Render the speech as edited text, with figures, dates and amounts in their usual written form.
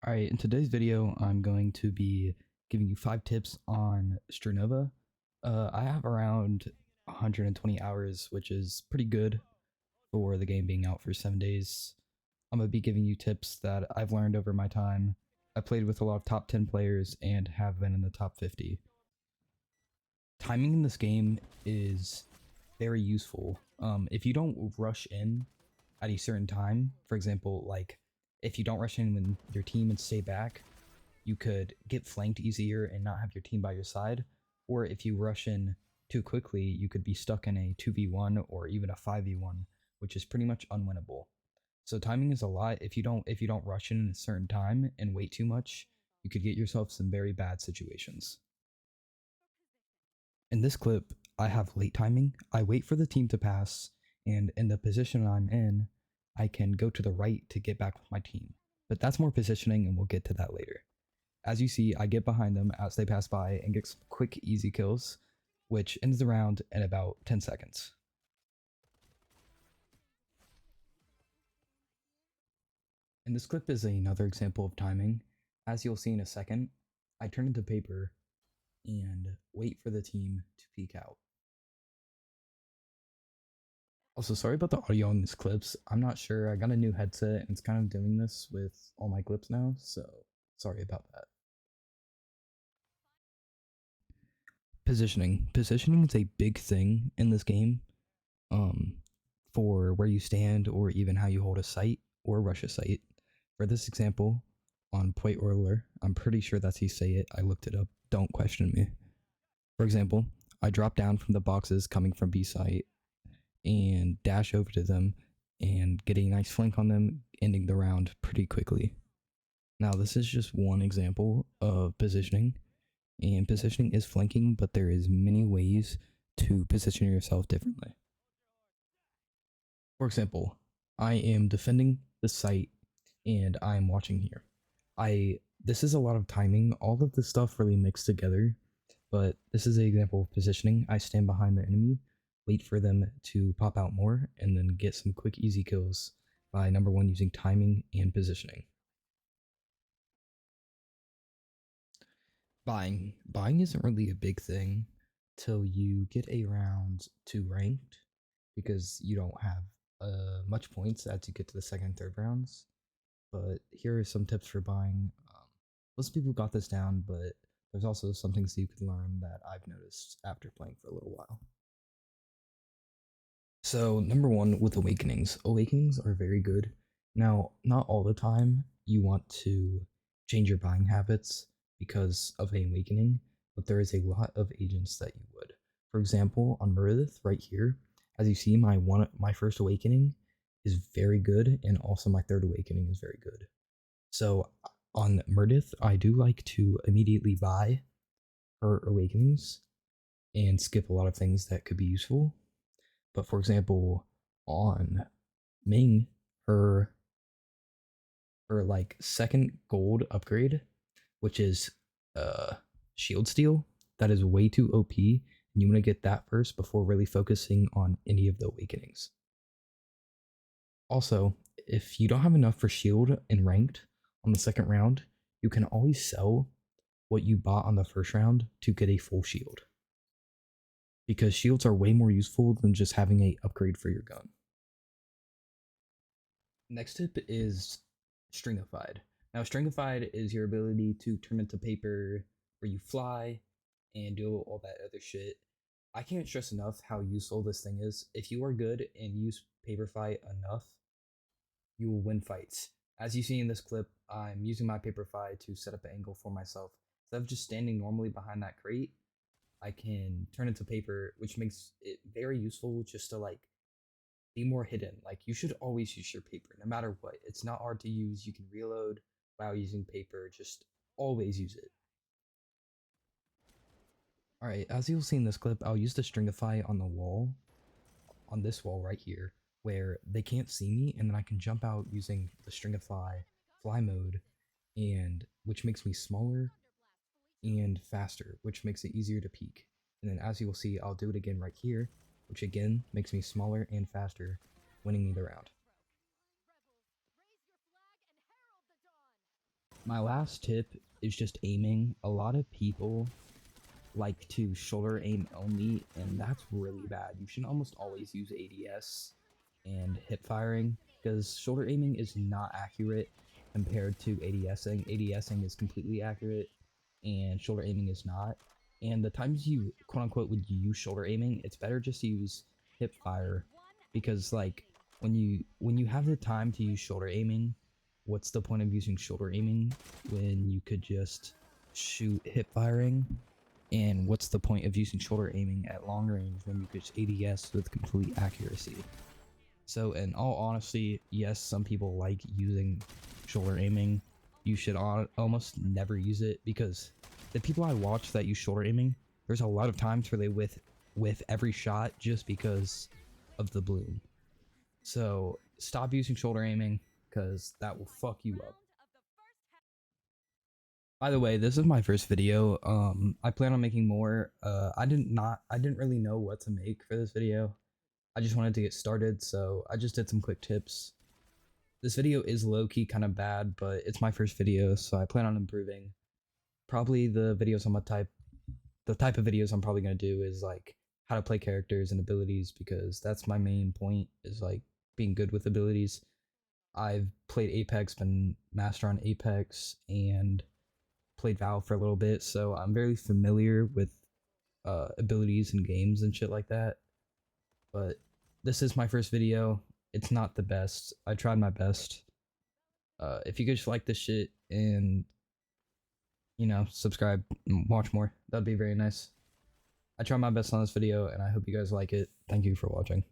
Alright, in today's video, I'm going to be giving you 5 tips on Strinova. I have around 120 hours, which is pretty good for the game being out for 7 days. I'm going to be giving you tips that I've learned over my time. I played with a lot of top 10 players and have been in the top 50. Timing in this game is very useful. If you don't rush in at a certain time, for example, like if you don't rush in when your team and stay back, you could get flanked easier and not have your team by your side. Or if you rush in too quickly, you could be stuck in a 2v1 or even a 5v1, which is pretty much unwinnable. So timing is a lot. If you don't rush in a certain time and wait too much, you could get yourself some very bad situations. In this clip, I have late timing. I wait for the team to pass, and in the position I'm in, I can go to the right to get back with my team. But that's more positioning, and we'll get to that later. As you see, I get behind them as they pass by and get some quick, easy kills, which ends the round in about 10 seconds. And this clip is another example of timing. As you'll see in a second, I turn into paper and wait for the team to peek out. Also, sorry about the audio in these clips. I'm not sure. I got a new headset and it's kind of doing this with all my clips now, so sorry about that. Positioning. Positioning is a big thing in this game. For where you stand or even how you hold a site or rush a site. For this example, on Point Orler, I'm pretty sure that's how you say it. I looked it up. Don't question me. For example, I drop down from the boxes coming from B site and dash over to them and get a nice flank on them, ending the round pretty quickly. Now, this is just one example of positioning, and positioning is flanking, but there is many ways to position yourself differently. For example, I am defending the site and I'm watching here. This is a lot of timing. All of this stuff really mixed together, but this is an example of positioning. I stand behind the enemy, wait for them to pop out more, and then get some quick, easy kills by number one, using timing and positioning. Buying. Buying isn't really a big thing till you get around to ranked, because you don't have much points as you get to the second and third rounds. But here are some tips for buying. Most people got this down, but there's also some things that you can learn that I've noticed after playing for a little while. So number one, with awakenings. Awakenings are very good. Now, not all the time you want to change your buying habits because of an awakening, but there is a lot of agents that you would. For example, on Meredith right here, as you see, my first awakening is very good, and also my third awakening is very good. So on Meredith, I do like to immediately buy her awakenings and skip a lot of things that could be useful. But for example, on Ming, her like second gold upgrade, which is shield steal, that is way too OP, and you want to get that first before really focusing on any of the awakenings. Also, if you don't have enough for shield in ranked on the second round, you can always sell what you bought on the first round to get a full shield, because shields are way more useful than just having a upgrade for your gun. Next tip is Stringified. Now, Stringified is your ability to turn into paper where you fly and do all that other shit. I can't stress enough how useful this thing is. If you are good and use paper fight enough, you will win fights. As you see in this clip, I'm using my paper fight to set up an angle for myself. Instead of just standing normally behind that crate, I can turn into paper, which makes it very useful just to like be more hidden. Like, you should always use your paper no matter what. It's not hard to use. You can reload while using paper. Just always use it. Alright, as you'll see in this clip, I'll use the Stringify on the wall, on this wall right here, where they can't see me, and then I can jump out using the Stringify fly mode, and which makes me smaller and faster, which makes it easier to peek. And then as you will see, I'll do it again right here, which again makes me smaller and faster, winning me the round. My last tip is just aiming. A lot of people like to shoulder aim only, and that's really bad. You should almost always use ADS and hip firing because shoulder aiming is not accurate compared to ADSing. ADSing is completely accurate, and shoulder aiming is not. And the times you quote unquote would use shoulder aiming, it's better just to use hip fire because like when you have the time to use shoulder aiming, what's the point of using shoulder aiming when you could just shoot hip firing? And what's the point of using shoulder aiming at long range when you could just ADS with complete accuracy? So in all honesty, yes, some people like using shoulder aiming. You should almost never use it because the people I watch that use shoulder aiming, there's a lot of times where they with every shot just because of the bloom. So stop using shoulder aiming because that will fuck you up. By the way, this is my first video. I plan on making more. I didn't really know what to make for this video. I just wanted to get started, so I just did some quick tips. This video is low-key kind of bad, but it's my first video, so I plan on improving. Probably the type of videos I'm probably gonna do is like how to play characters and abilities because that's my main point is like being good with abilities. I've played Apex, been master on Apex, and played Valve for a little bit, so I'm very familiar with abilities and games and shit like that. But this is my first video. It's not the best. I tried my best. If you guys like this shit and subscribe and watch more, that'd be very nice. I tried my best on this video and I hope you guys like it. Thank you for watching.